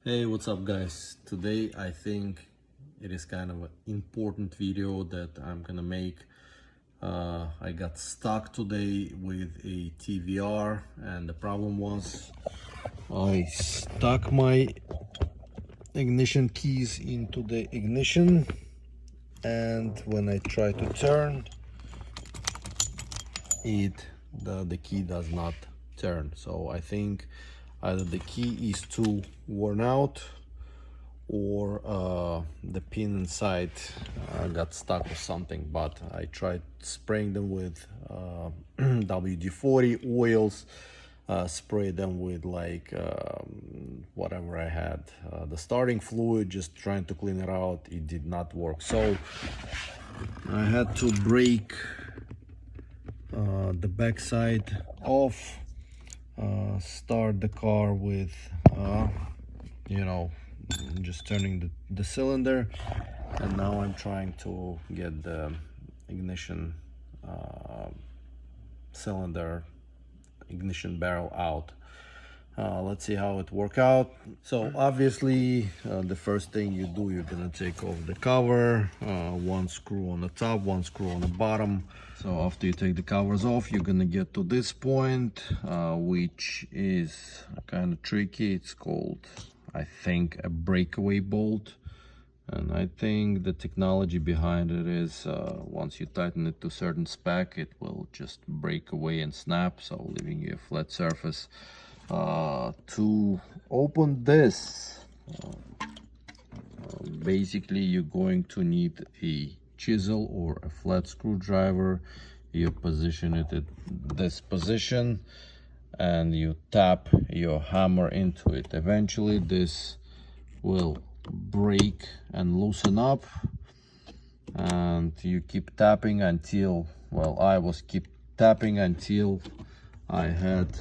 Hey, what's up guys? Today I think it is kind of an important video that I'm gonna make. I got stuck today with a TVR and the problem was I stuck my ignition keys into the ignition, and when I try to turn it, the key does not turn. So I think either the key is too worn out or the pin inside got stuck or something. But I tried spraying them with WD-40 oils, spray them with like whatever I had, the starting fluid, just trying to clean it out. It did not work, so I had to break the backside off, start the car with you know, just turning the cylinder, and now I'm trying to get the ignition cylinder, ignition barrel out. Let's see how it work out. So obviously the first thing you do, you're gonna take off the cover, one screw on the top, one screw on the bottom. So after you take the covers off, you're gonna get to this point, which is kind of tricky. It's called, I think, a breakaway bolt. And I think the technology behind it is once you tighten it to a certain spec, it will just break away and snap, so leaving you a flat surface. To open this, basically you're going to need a chisel or a flat screwdriver. You position it at this position and you tap your hammer into it. Eventually this will break and loosen up, and you keep tapping until, well, I was keep tapping until I had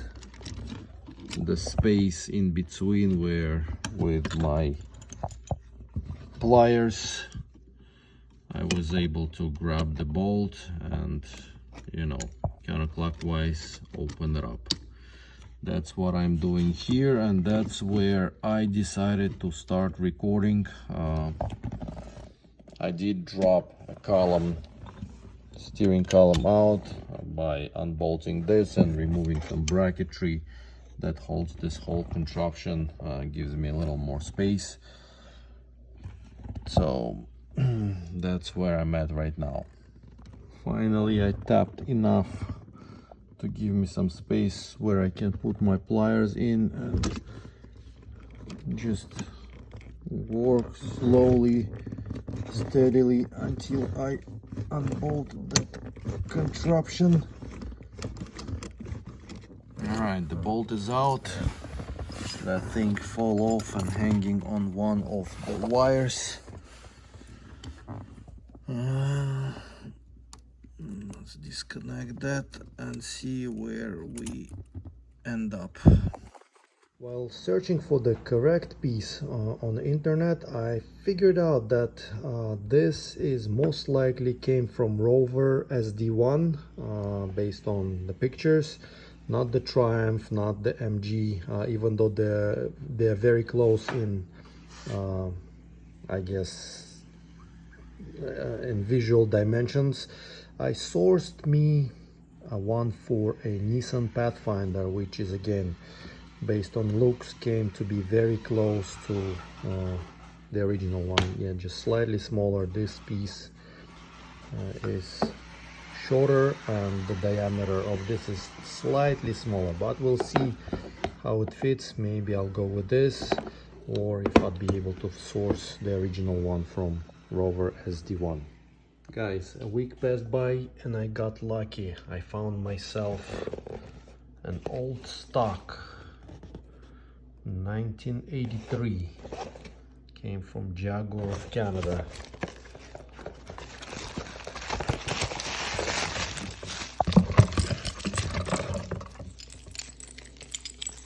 the space in between where with my pliers I was able to grab the bolt and, you know, counterclockwise open it up. That's what I'm doing here, and that's where I decided to start recording. I did drop a column, steering column out by unbolting this and removing some bracketry that holds this whole contraption, gives me a little more space. So that's where I'm at right now. Finally I tapped enough to give me some space where I can put my pliers in and just work slowly, steadily until I unbolt the contraption. Alright, the bolt is out. That thing fall off and hanging on one of the wires. Let's disconnect that and see where we end up. While searching for the correct piece on the internet, I figured out that this is most likely came from Rover SD1, based on the pictures, not the Triumph, not the MG, even though they're very close in, I guess, in visual dimensions. I sourced me one for a Nissan Pathfinder, which is again based on looks came to be very close to the original one. Yeah, just slightly smaller. This piece is shorter and the diameter of this is slightly smaller, but we'll see how it fits. Maybe I'll go with this, or if I'd be able to source the original one from Rover SD1. Guys, a week passed by and I got lucky. I found myself an old stock 1983, came from Jaguar of Canada.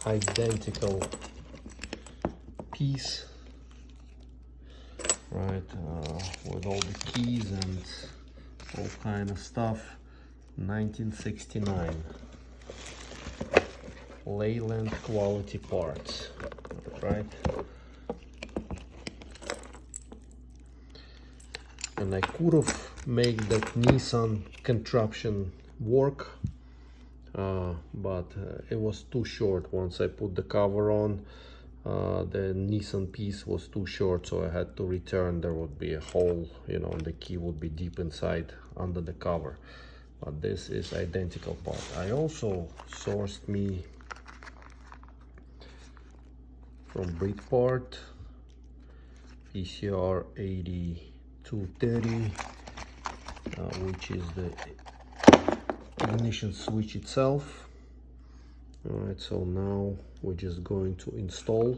Identical piece, right, with all the keys and all kind of stuff. 1969. Leyland quality parts, right? and I could have made that Nissan contraption work, but it was too short. Once I put the cover on, the Nissan piece was too short, so I had to return. There would be a hole, you know, and the key would be deep inside under the cover. But this is identical part. I also sourced me from Britport PCR 8230, which is the ignition switch itself. Alright, so now we're just going to install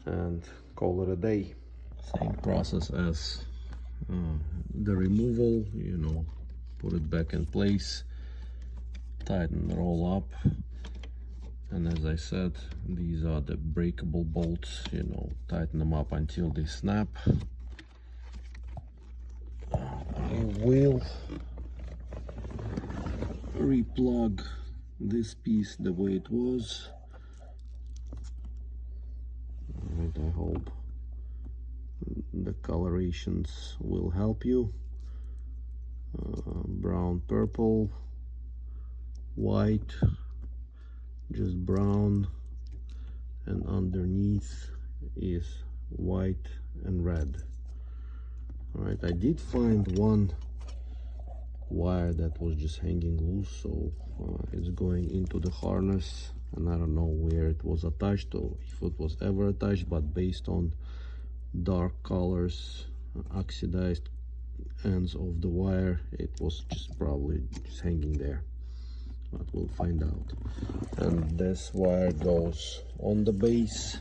and call it a day. Same process as the removal, you know, put it back in place, tighten it all up, and as I said, these are the breakable bolts, you know, tighten them up until they snap. I will replug this piece the way it was. Alright, I hope the colorations will help you. Brown, purple, white, just brown, and underneath is white and red. Alright, I did find one wire that was just hanging loose, so it's going into the harness, and I don't know where it was attached or if it was ever attached, but based on dark colors, oxidized ends of the wire, it was just probably just hanging there, but we'll find out. And this wire goes on the base,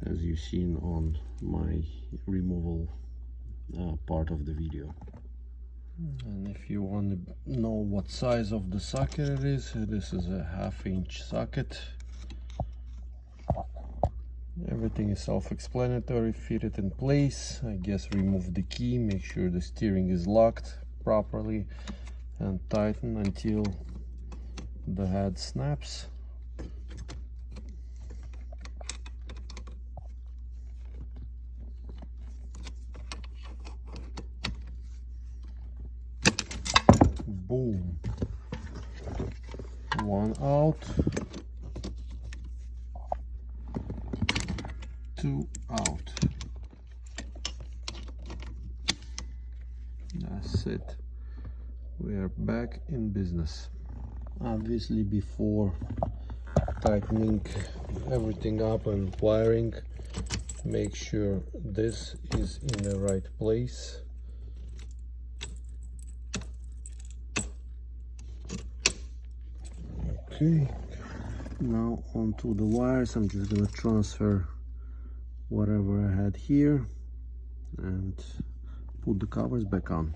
as you've seen on my removal part of the video. And if you want to know what size of the socket it is, this is a 1/2 inch socket. Everything is self-explanatory. Fit it in place. I guess remove the key, make sure the steering is locked properly, and tighten until the head snaps. Boom. One out. Two out. That's it. We are back in business. Obviously, before tightening everything up and wiring, make sure this is in the right place. Okay, now onto the wires. I'm just gonna transfer whatever I had here and put the covers back on.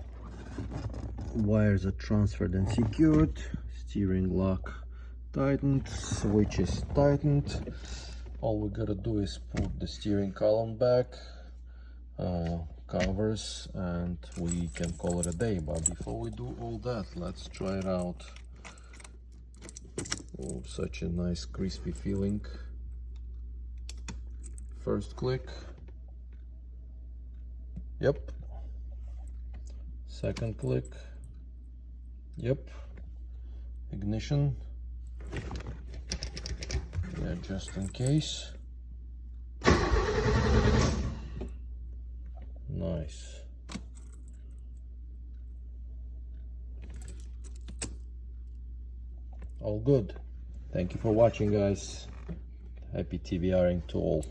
Wires are transferred and secured, steering lock tightened, switch is tightened. All we gotta do is put the steering column back, covers, and we can call it a day. But before we do all that, let's try it out. Oh, such a nice crispy feeling. First click. Yep. Second click. Yep. Ignition. Yeah, just in case. Nice. All good. Thank you for watching, guys. Happy TVRing to all.